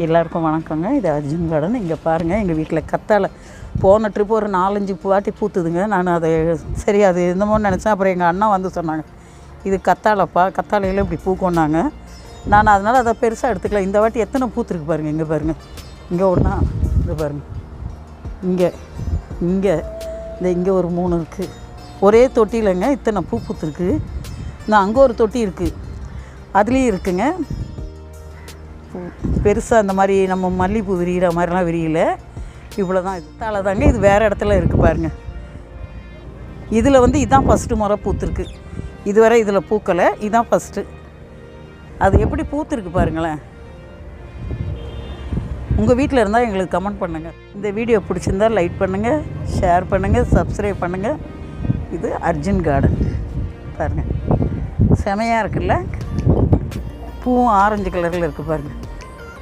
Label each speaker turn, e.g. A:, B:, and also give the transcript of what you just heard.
A: எல்லாருக்கும் வணக்கங்க. இது அர்ஜுன் கார்டன். இங்கே பாருங்கள், எங்கள் வீட்டில் கத்தாழை போன ட்ரிப் ஒரு 4-5 வாட்டி பூத்துதுங்க. நான் அதை சரி அது என்னமோன்னு நினச்சேன். அப்புறம் எங்கள் அண்ணா வந்து சொன்னாங்க, இது கத்தாழைப்பா, கத்தாழையில் இப்படி பூக்கொண்டாங்க. நான் அதனால் அதை பெருசாக எடுத்துக்கலாம். இந்த வாட்டி எத்தனை பூத்துருக்கு பாருங்கள். இங்கே பாருங்கள், இங்கே ஒன்றா, இங்கே பாருங்கள், இங்கே இங்கே இங்கே ஒரு 3 இருக்குது. ஒரே தொட்டியிலங்க இத்தனை பூ பூத்துருக்கு. நான் அங்கே ஒரு தொட்டி இருக்குது, அதுலேயும் இருக்குங்க. பெருசாக அந்த மாதிரி நம்ம மல்லிகைப்பூ விரிகிற மாதிரிலாம் விரியல. இவ்வளோ தான் இதால தாங்க. இது வேறு இடத்துல இருக்குது பாருங்கள். இதில் வந்து இதுதான் ஃபஸ்ட்டு முறை பூத்துருக்கு. இதுவரை இதில் பூக்கலை, இதுதான் ஃபஸ்ட்டு. அது எப்படி பூத்துருக்கு பாருங்களேன். உங்கள் வீட்டில் இருந்தால் எங்களுக்கு கமெண்ட் பண்ணுங்கள். இந்த வீடியோ பிடிச்சிருந்தால் லைக் பண்ணுங்கள், ஷேர் பண்ணுங்கள், சப்ஸ்கிரைப் பண்ணுங்கள். இது அர்ஜுன் கார்டன் பாருங்கள், செமையாக இருக்குல்ல. பூவும் ஆரஞ்சு கலரில் இருக்குது பாருங்கள்.